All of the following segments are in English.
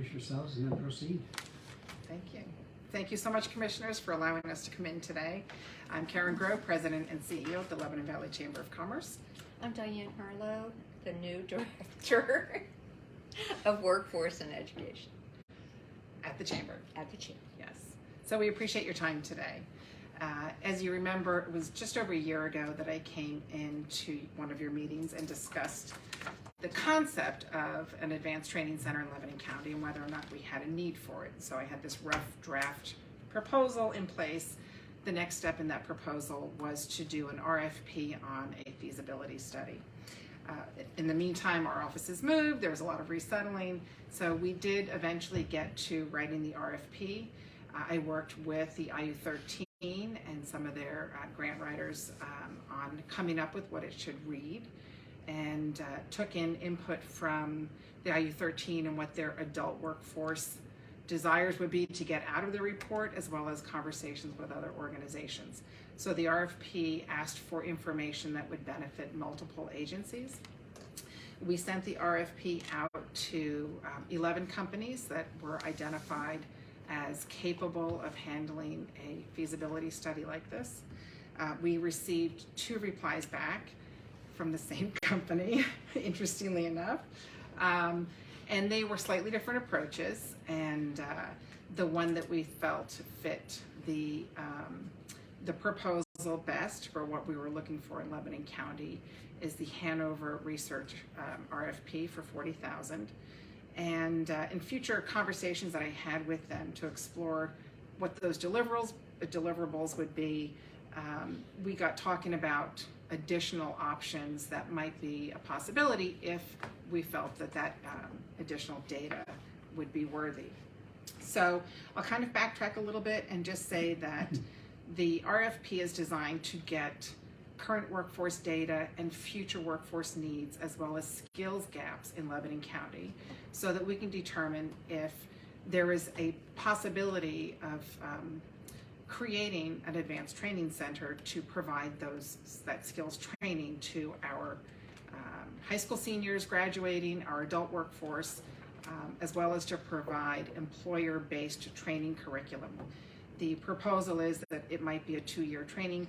introduce yourselves and then proceed. Thank you. Thank you so much, Commissioners, for allowing us to come in today. I'm Karen Groh, President and CEO of the Lebanon Valley Chamber of Commerce. I'm Diane Harlow, the new Director of Workforce and Education At the Chamber. at the Chamber. Yes. So we appreciate your time today. As you remember, it was just over a year ago that I came into one of your meetings and discussed the concept of an advanced training center in Lebanon County and whether or not we had a need for it. So I had this rough draft proposal in place. The next step in that proposal was to do an RFP on a feasibility study. In the meantime, our offices moved, there was a lot of resettling, so we did eventually get to writing the RFP. I worked with the IU13 and some of their grant writers on coming up with what it should read, and took in input from the IU13 and what their adult workforce desires would be to get out of the report, as well as conversations with other organizations. So the RFP asked for information that would benefit multiple agencies. We sent the RFP out to 11 companies that were identified as capable of handling a feasibility study like this. We received 2 replies back from the same company, interestingly enough. And they were slightly different approaches, and the one that we felt fit the proposal best for what we were looking for in Lebanon County is the Hanover Research RFP for $40,000. And in future conversations that I had with them to explore what those deliverables would be, we got talking about additional options that might be a possibility if we felt that additional data would be worthy. So I'll kind of backtrack a little bit and just say that the RFP is designed to get current workforce data and future workforce needs, as well as skills gaps in Lebanon County, so that we can determine if there is a possibility of creating an advanced training center to provide that skills training to our high school seniors graduating, our adult workforce, as well as to provide employer-based training curriculum. The proposal is that it might be a 2-year training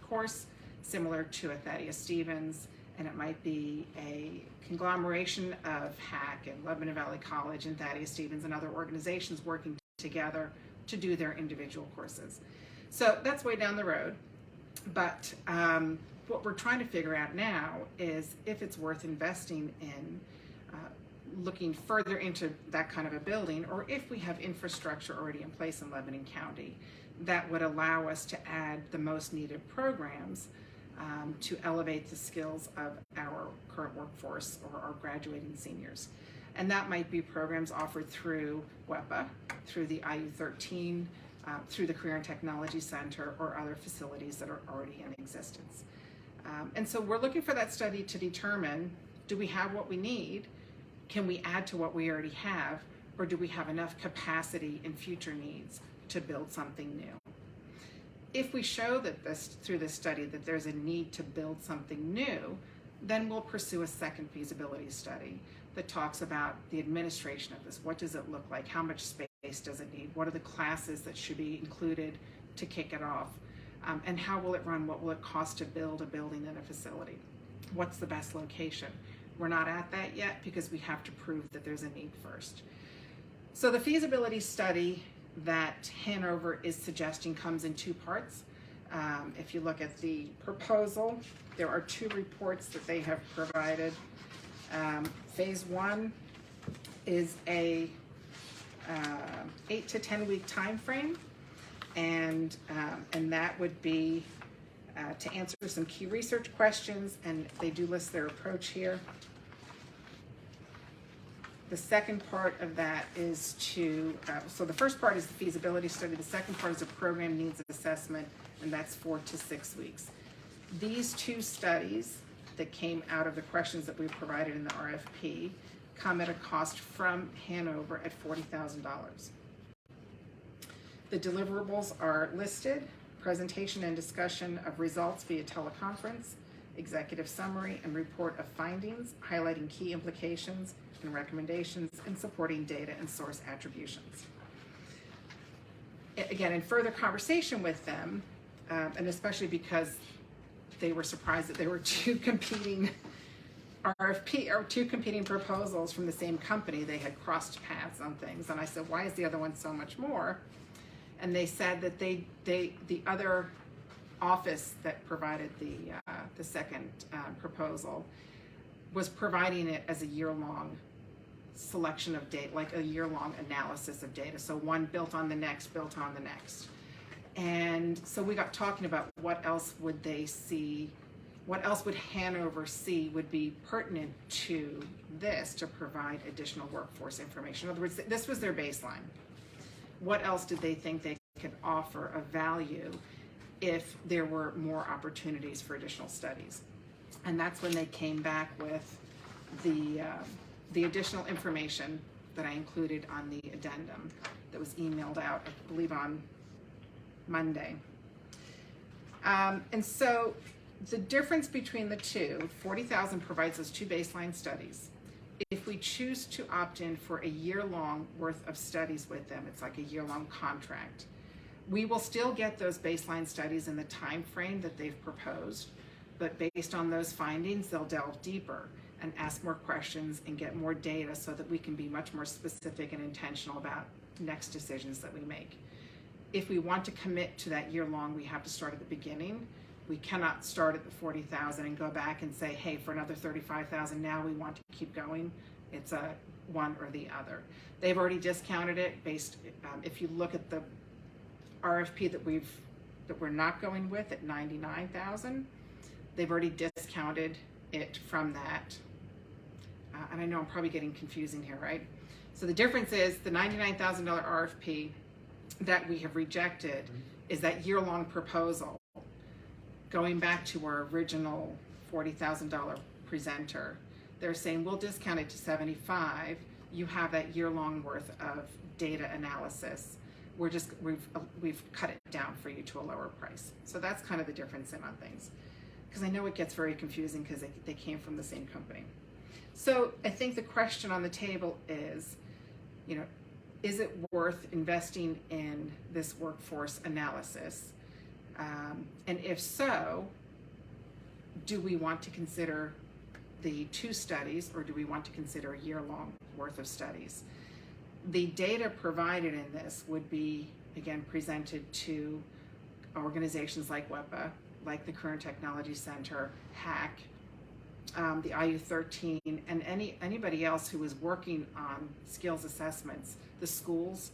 course, similar to a Thaddeus Stevens, and it might be a conglomeration of HAC and Lebanon Valley College and Thaddeus Stevens and other organizations working together to do their individual courses. So that's way down the road, but what we're trying to figure out now is if it's worth investing in looking further into that kind of a building, or if we have infrastructure already in place in Lebanon County that would allow us to add the most needed programs to elevate the skills of our current workforce or our graduating seniors. And that might be programs offered through WEPA, through the IU13, through the Career and Technology Center, or other facilities that are already in existence. And so we're looking for that study to determine, do we have what we need? Can we add to what we already have? Or do we have enough capacity in future needs to build something new? If we show that through this study that there's a need to build something new, then we'll pursue a second feasibility study that talks about the administration of this. What does it look like? How much space does it need? What are the classes that should be included to kick it off? And how will it run? What will it cost to build a building and a facility? What's the best location? We're not at that yet because we have to prove that there's a need first. So the feasibility study that Hanover is suggesting comes in 2 parts. If you look at the proposal, there are 2 reports that they have provided. Phase 1 is a 8 to 10 week time frame, and that would be to answer some key research questions, and they do list their approach here. The second part of that is so the first part is the feasibility study, the second part is a program needs assessment, and that's 4 to 6 weeks. These 2 studies that came out of the questions that we provided in the RFP come at a cost from Hanover at $40,000. The deliverables are listed: presentation and discussion of results via teleconference, executive summary, and report of findings, highlighting key implications and recommendations, and supporting data and source attributions. Again, in further conversation with them, and especially because they were surprised that there were two competing proposals from the same company. They had crossed paths on things, and I said, why is the other one so much more? And they said that the other office that provided the second proposal was providing it as a year-long selection of data, like a year-long analysis of data. So one built on the next, built on the next. And so we got talking about what else would they see, what else would Hanover see would be pertinent to this to provide additional workforce information. In other words, this was their baseline. What else did they think they could offer of value if there were more opportunities for additional studies? And that's when they came back with the additional information that I included on the addendum that was emailed out, I believe, on Monday. And so the difference between the two, 40,000 provides us two baseline studies. If we choose to opt in for a year-long worth of studies with them, it's like a year-long contract. We will still get those baseline studies in the time frame that they've proposed, but based on those findings, they'll delve deeper and ask more questions and get more data so that we can be much more specific and intentional about next decisions that we make. If we want to commit to that year-long, we have to start at the beginning. We cannot start at the 40,000 and go back and say, hey, for another 35,000, now we want to keep going. It's a one or the other. They've already discounted it based, if you look at the RFP that we're not going with at 99,000, they've already discounted it from that. And I know I'm probably getting confusing here, right? So the difference is the $99,000 RFP that we have rejected is that year-long proposal. Going back to our original $40,000 presenter, they're saying we'll discount it to 75. You have that year-long worth of data analysis. We've cut it down for you to a lower price. So that's kind of the difference on things, because I know it gets very confusing because they came from the same company. So I think the question on the table is, is it worth investing in this workforce analysis? And if so, do we want to consider the two studies, or do we want to consider a year-long worth of studies? The data provided in this would be, again, presented to organizations like WEPA, like the Current Technology Center, HAC, the IU13, and anybody else who is working on skills assessments, the schools,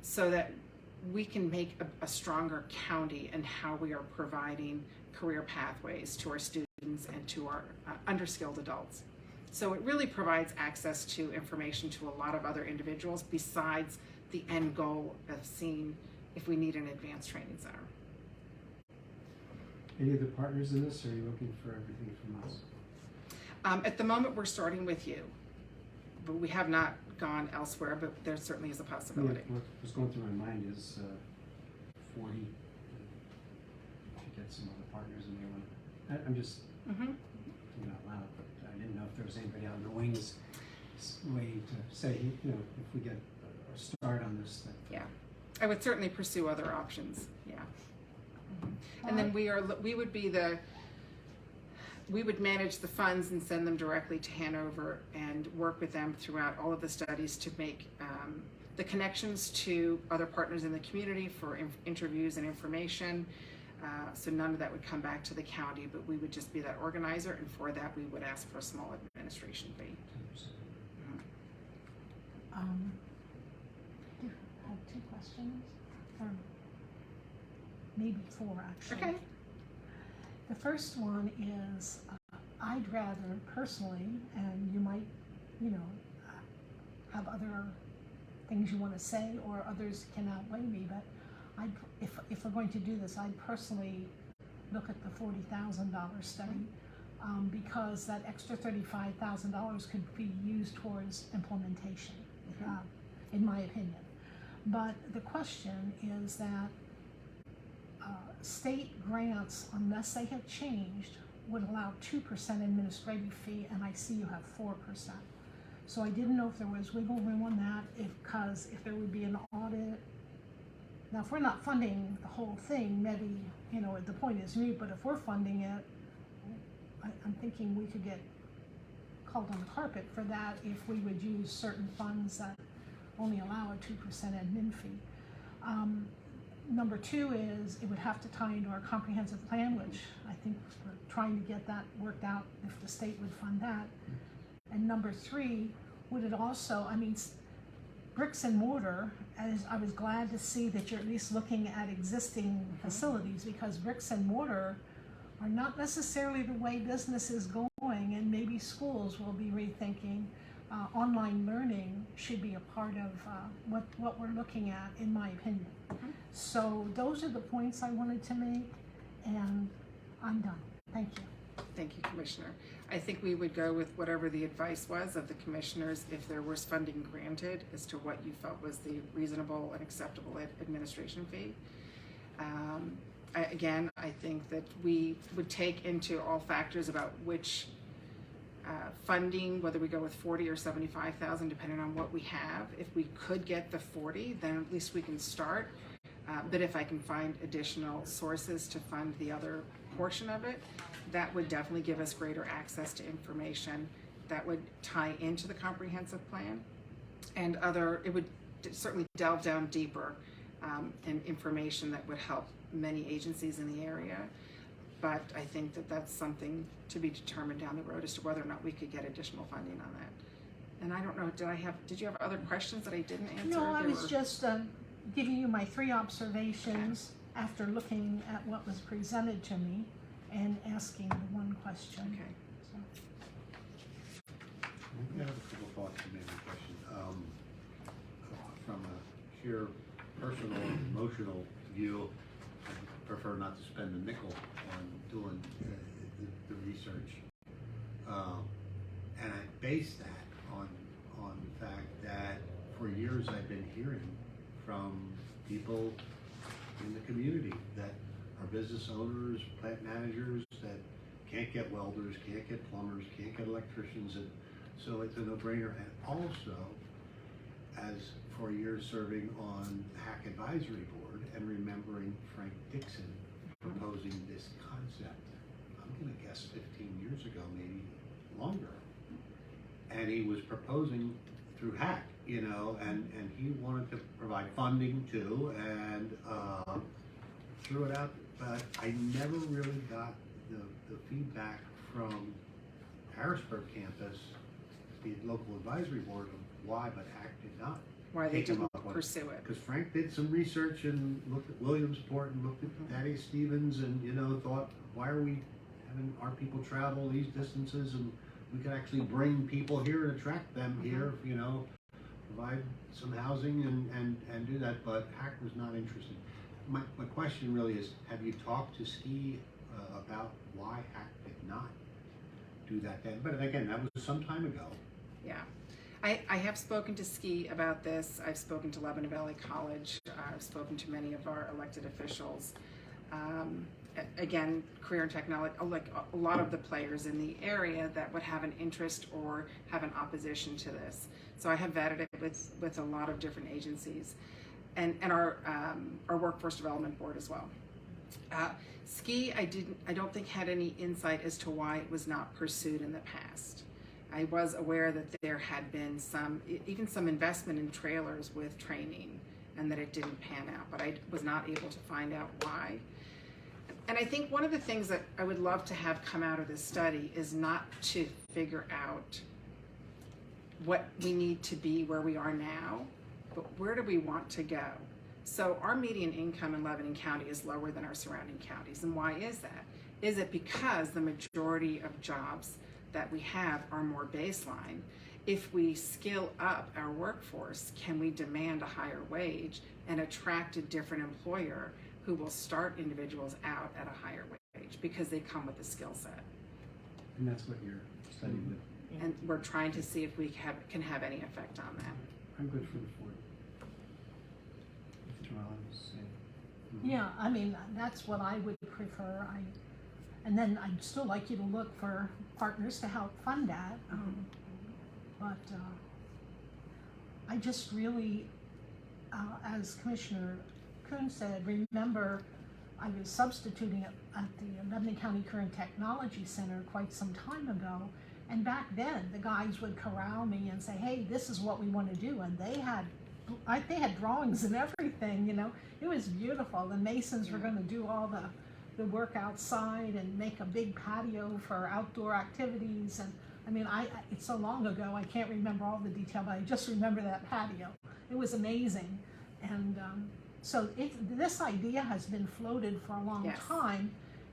so that we can make a stronger county in how we are providing career pathways to our students and to our underskilled adults. So it really provides access to information to a lot of other individuals besides the end goal of seeing if we need an advanced training center. Any other partners in this, or are you looking for everything from us? At the moment, we're starting with you, but we have not gone elsewhere, but there certainly is a possibility. Yeah, what was going through my mind is 40, to get some other partners in there. I'm just thinking out loud, but I didn't know if there was anybody out in the wings waiting to say, if we get a start on this thing. Yeah, I would certainly pursue other options, yeah. And then we would manage the funds and send them directly to Hanover and work with them throughout all of the studies to make the connections to other partners in the community for interviews and information. So none of that would come back to the county, but we would just be that organizer, and for that we would ask for a small administration fee. I have two questions, or maybe four actually. Okay. The first one is, I'd rather personally, and you might, have other things you want to say, or others can outweigh me, but if we're going to do this, I'd personally look at the $40,000 study, because that extra $35,000 could be used towards implementation, in my opinion. But the question is that state grants, unless they have changed, would allow 2% administrative fee, and I see you have 4%. So I didn't know if there was wiggle room on that, because if there would be an audit. Now, if we're not funding the whole thing, maybe, the point is moot, but if we're funding it, I'm thinking we could get called on the carpet for that if we would use certain funds that only allow a 2% admin fee. Number two is it would have to tie into our comprehensive plan, which I think we're trying to get that worked out if the state would fund that. And number three, would it also, bricks and mortar, as I was glad to see that you're at least looking at existing facilities, because bricks and mortar are not necessarily the way business is going, and maybe schools will be rethinking online learning should be a part of what we're looking at, in my opinion. So those are the points I wanted to make, and I'm done. Thank you. Thank you, Commissioner. I think we would go with whatever the advice was of the commissioners if there was funding granted as to what you felt was the reasonable and acceptable administration fee. I think that we would take into all factors about which funding, whether we go with 40 or 75,000, depending on what we have. If we could get the 40, then at least we can start. But if I can find additional sources to fund the other portion of it, that would definitely give us greater access to information that would tie into the comprehensive plan, and it would certainly delve down deeper in information that would help many agencies in the area. But I think that that's something to be determined down the road as to whether or not we could get additional funding on that. And I don't know, did you have other questions that I didn't answer? No, I was just giving you my three observations after looking at what was presented to me and asking the one question. Okay. So. I have a couple thoughts and maybe a question. From a sheer personal, emotional view, I prefer not to spend a nickel on doing the research. And I base that on the fact that for years I've been hearing from people in the community that are business owners, plant managers that can't get welders, can't get plumbers, can't get electricians, and so it's a no-brainer. And also, as for years serving on HAC Advisory Board and remembering Frank Dixon proposing this concept, I'm going to guess 15 years ago, maybe longer. And he was proposing through HAC, and he wanted to provide funding too, and threw it out. But I never really got the feedback from Harrisburg campus, the local advisory board, of why, but HAC did not. Why they didn't pursue it. Because Frank did some research and looked at Williamsport and looked at Thaddeus Stevens and, thought, why are we having our people travel these distances, and we could actually bring people here and attract them here, provide some housing and do that, but HAC was not interested. My question really is, have you talked to Ski about why HAC did not do that then? But again, that was some time ago. Yeah. I have spoken to Ski about this. I've spoken to Lebanon Valley College. I've spoken to many of our elected officials. Again, career and technology, like a lot of the players in the area that would have an interest or have an opposition to this. So I have vetted it with a lot of different agencies, and our workforce development board as well. Ski, I don't think had any insight as to why it was not pursued in the past. I was aware that there had been even some investment in trailers with training, and that it didn't pan out, but I was not able to find out why. And I think one of the things that I would love to have come out of this study is not to figure out what we need to be where we are now, but where do we want to go? So our median income in Lebanon County is lower than our surrounding counties. And why is that? Is it because the majority of jobs that we have are more baseline? If we skill up our workforce, can we demand a higher wage and attract a different employer who will start individuals out at a higher wage because they come with a skill set? And that's what you're studying with. And we're trying to see if we can have any effect on that. I'm good for the 40. If Joelle was saying. Yeah, that's what I would prefer. And then I'd still like you to look for partners to help fund that. But I just really, as Commissioner Kuhn said, remember I was substituting at the Lebanon County Career and Technology Center quite some time ago. And back then, the guys would corral me and say, hey, this is what we want to do. And they had drawings and everything, you know. It was beautiful. The masons were going to do all the work outside and make a big patio for outdoor activities. And I mean, it's so long ago, I can't remember all the detail, but I just remember that patio. It was amazing. And so this idea has been floated for a long time.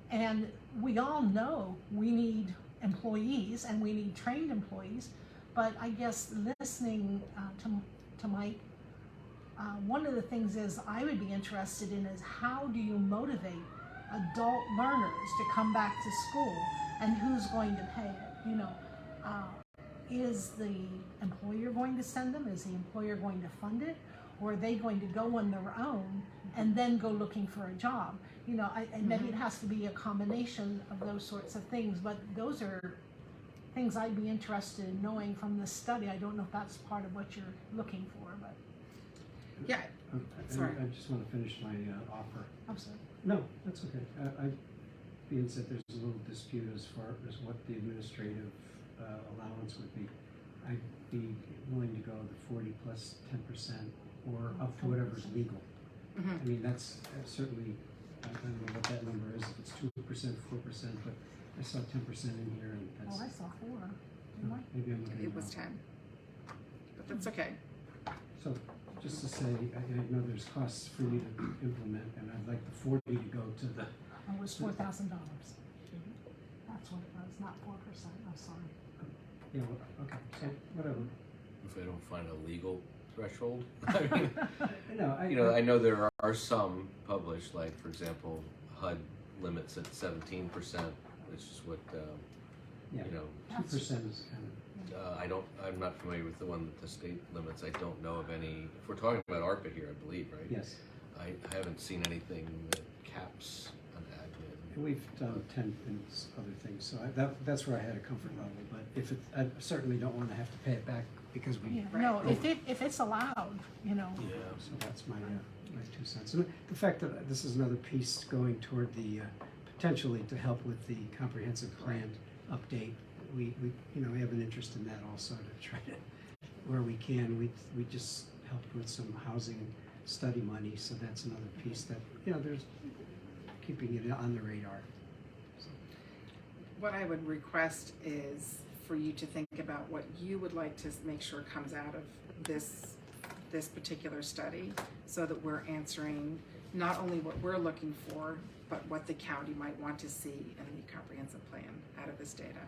And we all know we need employees and we need trained employees. But I guess listening to Mike, one of the things is I would be interested in is how do you motivate adult learners to come back to school, and who's going to pay it? You know, is the employer going to send them? Is the employer going to fund it? Or are they going to go on their own and then go looking for a job? You know, and maybe it has to be a combination of those sorts of things, but those are things I'd be interested in knowing from this study. I don't know if that's part of what you're looking for, but. Yeah. Sorry. I just want to finish my offer. I'm sorry. No, that's okay. Being said there's a little dispute as far as what the administrative allowance would be. I'd be willing to go the 40 plus 10% or up to whatever's legal. I mean, that's certainly, I don't know what that number is, if it's 2%, 4%, but I saw 10% in here, and that's. Oh, I saw 4. Didn't I? Maybe I'm looking It was wrong. 10, but that's okay. So, just to say, I know there's costs for you to implement, and I'd like the 40 to go to the. Oh, it was $4,000. That's what it was, not 4%. I'm sorry. Yeah, well, okay, so whatever. If I don't find a legal threshold. I mean, No, I know there are some published, like for example, HUD limits at 17%, which is what, yeah, you know, 2% is kind I'm not familiar with the one that the state limits. I don't know of any, if we're talking about ARPA here, I believe, right? yes. I haven't seen anything that caps an admin. And we've done 10 and other things, so that's where I had a comfort level, but if I certainly don't want to have to pay it back because we. Yeah, no, if it's allowed, you know. Yeah. So that's my 2 cents. And the fact that this is another piece going toward the, potentially to help with the comprehensive plan update, we have an interest in that also to try to, where we can, we just helped with some housing study money, so that's another piece that, there's keeping it on the radar. So. What I would request is for you to think about what you would like to make sure comes out of this particular study, so that we're answering not only what we're looking for, but what the county might want to see in the comprehensive plan out of this data.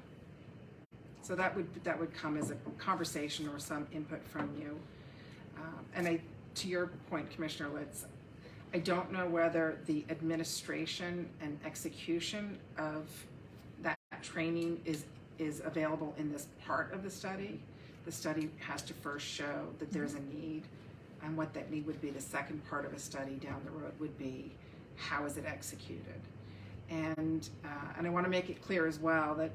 So that would come as a conversation or some input from you. And to your point, Commissioner Litz, I don't know whether the administration and execution of that training is available in this part of the study. The study has to first show that there's a need, and what that need would be. The second part of a study down the road would be, how is it executed? And I want to make it clear as well that,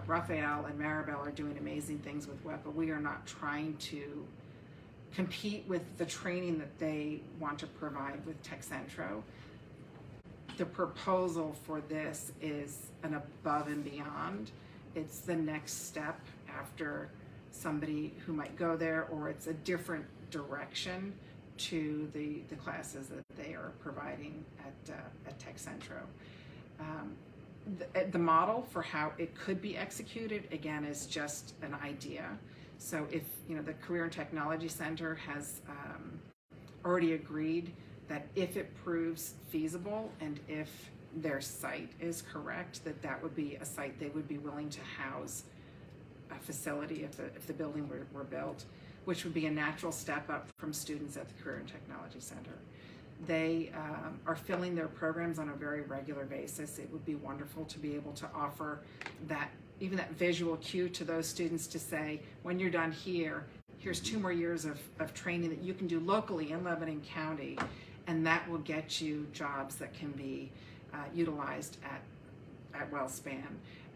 Raphael and Maribel are doing amazing things with WEPA. We are not trying to compete with the training that they want to provide with Tech Centro. The proposal for this is an above and beyond. It's the next step after somebody who might go there, or it's a different direction to the classes that they are providing at Tech Centro. The model for how it could be executed, again, is just an idea. So if the Career and Technology Center has already agreed that if it proves feasible and if their site is correct, that would be a site they would be willing to house a facility if the building were built, which would be a natural step up from students at the Career and Technology Center. They are filling their programs on a very regular basis. It would be wonderful to be able to offer even that visual cue to those students to say, when you're done here, here's 2 more years of training that you can do locally in Lebanon County, and that will get you jobs that can be utilized at at WellSpan,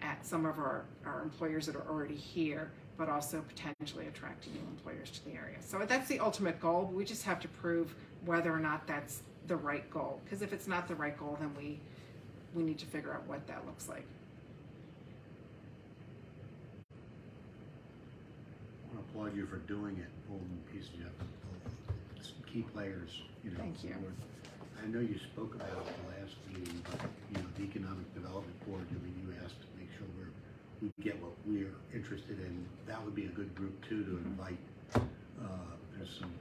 at some of our employers that are already here, but also potentially attracting new employers to the area. So that's the ultimate goal. We just have to prove whether or not that's the right goal. Because if it's not the right goal, then we need to figure out what that looks like. I want to applaud you for doing it, pulling pieces of some key players, you know. Thank you. I know you spoke about it the last meeting, but, you know, the Economic Development Board, I mean, you asked to make sure we get what we're interested in. That would be a good group too to invite. There's some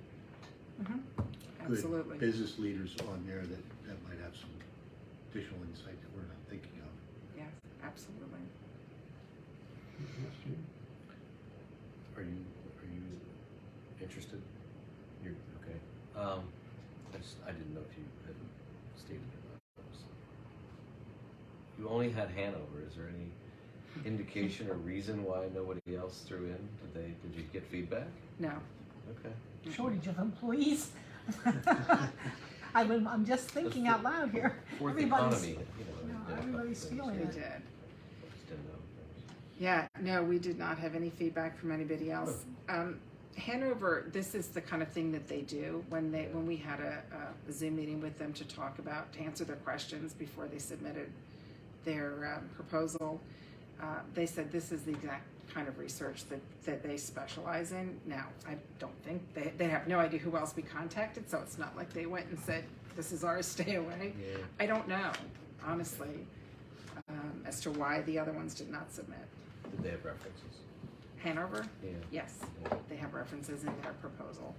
good Absolutely. business leaders on there that might have some additional insight that we're not thinking of. Yes, absolutely. Are you interested? You're okay. I didn't know if you had stated it. You only had Hanover. Is there any indication or reason why nobody else threw in? Did you get feedback? No. Okay. Shortage of employees. I'm just thinking out loud here. For the Everybody's, economy, you know, everybody's feeling We it. did. Just didn't know. Yeah, no, we did not have any feedback from anybody else. Hanover, this is the kind of thing that they do when we had a Zoom meeting with them to answer their questions before they submitted their proposal. They said this is the exact kind of research that they specialize in. Now, I don't think they have no idea who else we contacted, so it's not like they went and said, this is ours, stay away. Yeah. I don't know, honestly, as to why the other ones did not submit. Did they have references? Hanover? Yeah. Yes, Yeah. they have references in their proposal.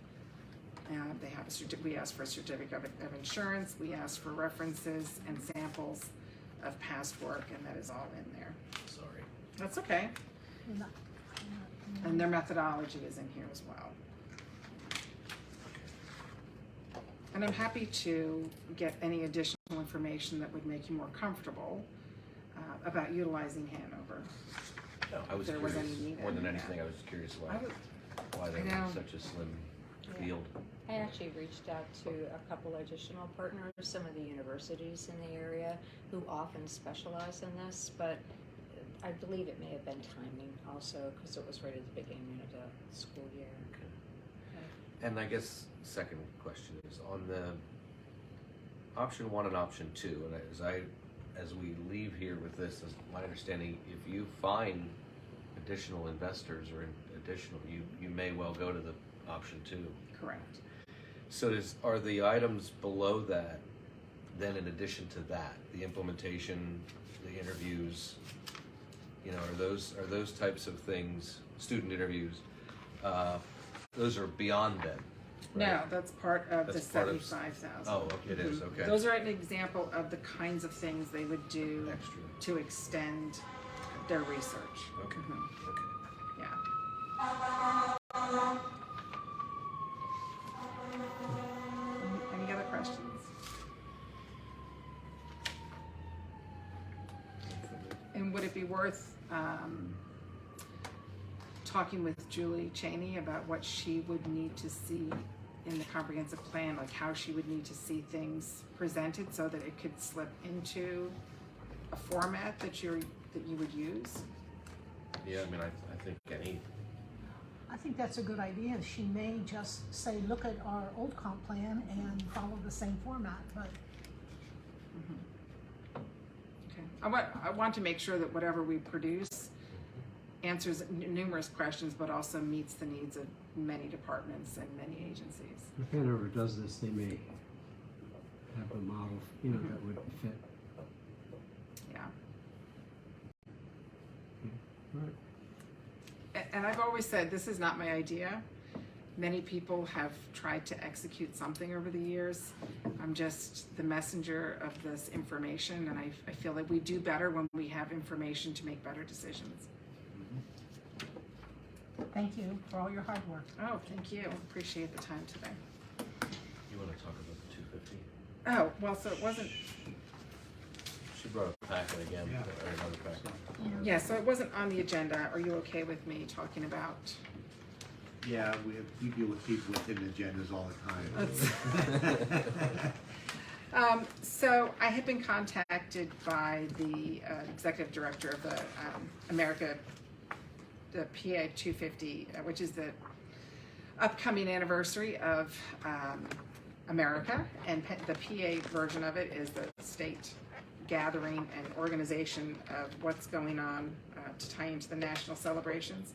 They have we asked for a certificate of insurance, we asked for references and samples of past work, and that is all in there. Sorry. That's okay. Not- And their methodology is in here as well. And I'm happy to get any additional information that would make you more comfortable about utilizing Hanover. No, I was There was curious. any need More than in anything, that. I was curious I would, why they I know. were such a slim Yeah. field. I actually reached out to a couple additional partners, some of the universities in the area who often specialize in this, but I believe it may have been timing also because it was right at the beginning of the school year. And I guess second question is on the option 1 and option 2, and as we leave here with this, as my understanding, if you find additional investors or additional, you may well go to the option 2. correct. So are the items below that then in addition to that, the implementation, the interviews, you know, are those types of things, student interviews, those are beyond that? No, right? that's part of That's the part of- 75,000. Oh, okay, it is, okay. Those are an example of the kinds of things they would do Extra. to extend their research. Okay. Mhm. Okay. Yeah. Any other questions? And would it be worth talking with Julie Cheney about what she would need to see in the comprehensive plan, like how she would need to see things presented so that it could slip into a format that you would use? Yeah, I mean, I think I think that's a good idea. She may just say, look at our old comp plan and follow the same format, but Okay. I want to make sure that whatever we produce answers numerous questions, but also meets the needs of many departments and many agencies. If Hanover does this, they may have a model, you know, that would fit. Yeah. All right. And I've always said, this is not my idea. Many people have tried to execute something over the years. I'm just the messenger of this information, and I feel like we do better when we have information to make better decisions. thank you for all your hard work. Oh, thank you. Appreciate the time today. you want to talk about the 250? Oh, well, so it wasn't, She brought up a packet again, Yeah. or another packet. yeah, so it wasn't on the agenda. Are you okay with me talking about? Yeah, we deal with people within agendas all the time. Let's- So I have been contacted by the executive director of the the PA 250, which is the upcoming anniversary of America, and the PA version of it is the state gathering and organization of what's going on to tie into the national celebrations.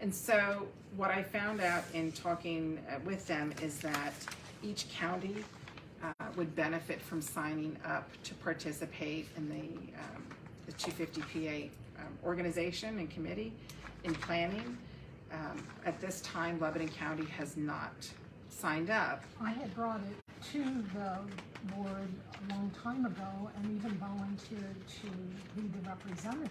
And so what I found out in talking with them is that each county would benefit from signing up to participate in the 250 PA organization and committee in planning. At this time, Lebanon County has not signed up. I had brought it to the board a long time ago and even volunteered to be the representative,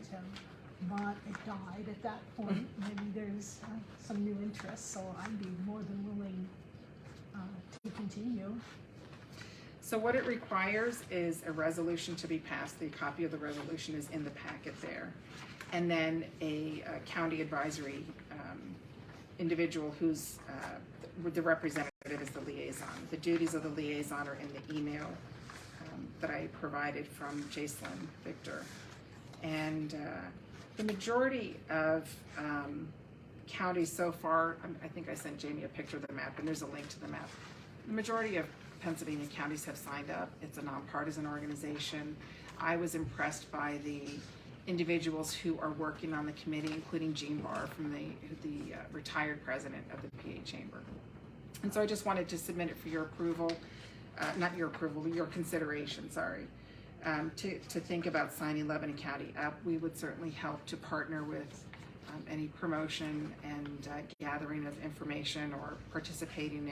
but it died at that point. Maybe there's some new interest, so I'd be more than willing to continue. So what it requires is a resolution to be passed. The copy of the resolution is in the packet there. And then a county advisory individual who's the representative is the liaison. The duties of the liaison are in the email that I provided from Jacelyn Victor. And the majority of counties so far, I think I sent Jamie a picture of the map, and there's a link to the map. The majority of Pennsylvania counties have signed up. It's a nonpartisan organization. I was impressed by the individuals who are working on the committee, including Jean Barr, from the retired president of the PA Chamber. And so I just wanted to submit it for your approval, not your approval, your consideration, sorry, to think about signing Lebanon County up. We would certainly help to partner with any promotion and gathering of information or participating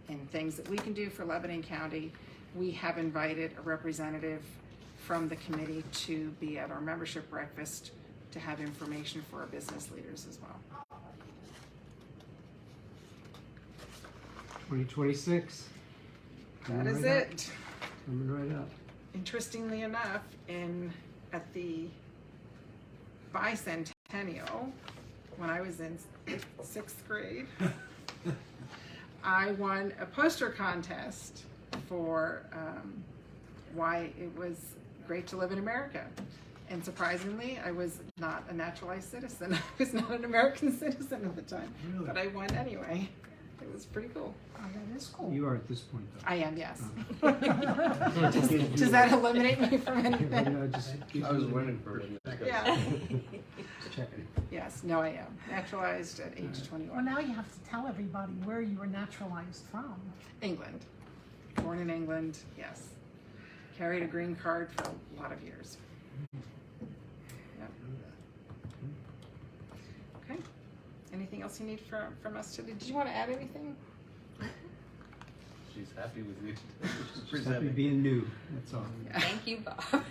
in things that we can do for Lebanon County. We have invited a representative from the committee to be at our membership breakfast to have information for our business leaders as well. 2026. That is it. Coming right up. Interestingly enough, at the bicentennial, when I was in 6th grade, I won a poster contest for why it was great to live in America. And surprisingly, I was not a naturalized citizen. I was not an American citizen at the time, Really? but I won anyway. It was pretty cool. Oh, that is cool. You are at this point, though. I am, yes. Does that eliminate me from anything? I was wondering for it. Yeah. Just checking. Yes, no, I am. Naturalized at age Well, 21. now you have to tell everybody where you were naturalized from. England. Born in England, yes. Carried a green card for a lot of years. Yep. Okay. Anything else you need from us today? Did you want to add anything? She's happy with you. Just happy being new, that's all. Yeah. Thank you, Bob.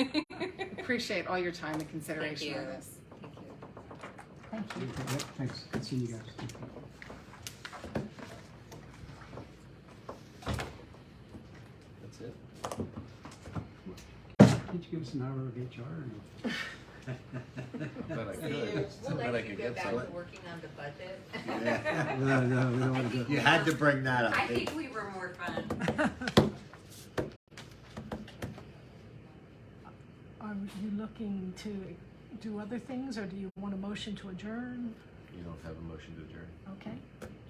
Appreciate all your time and consideration Thank on you. this. Thank you. Thank you. Yep, thanks. Good seeing you guys. That's it. Did you give us an hour of HR or no? I bet I See you. could. We'll I bet I let you could go get back some. to working on the budget. Yeah. No, we don't want to do You it. had to bring that up. I think we were more fun. Are you looking to do other things, or do you want a motion to adjourn? You don't have a motion to adjourn. Okay,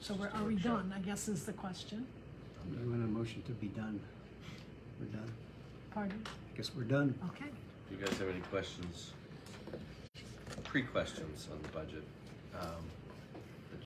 so are we done, I guess is the question. You want a motion to be done? We're done. Pardon? I guess we're done. Okay. If you guys have any questions, pre-questions on the budget,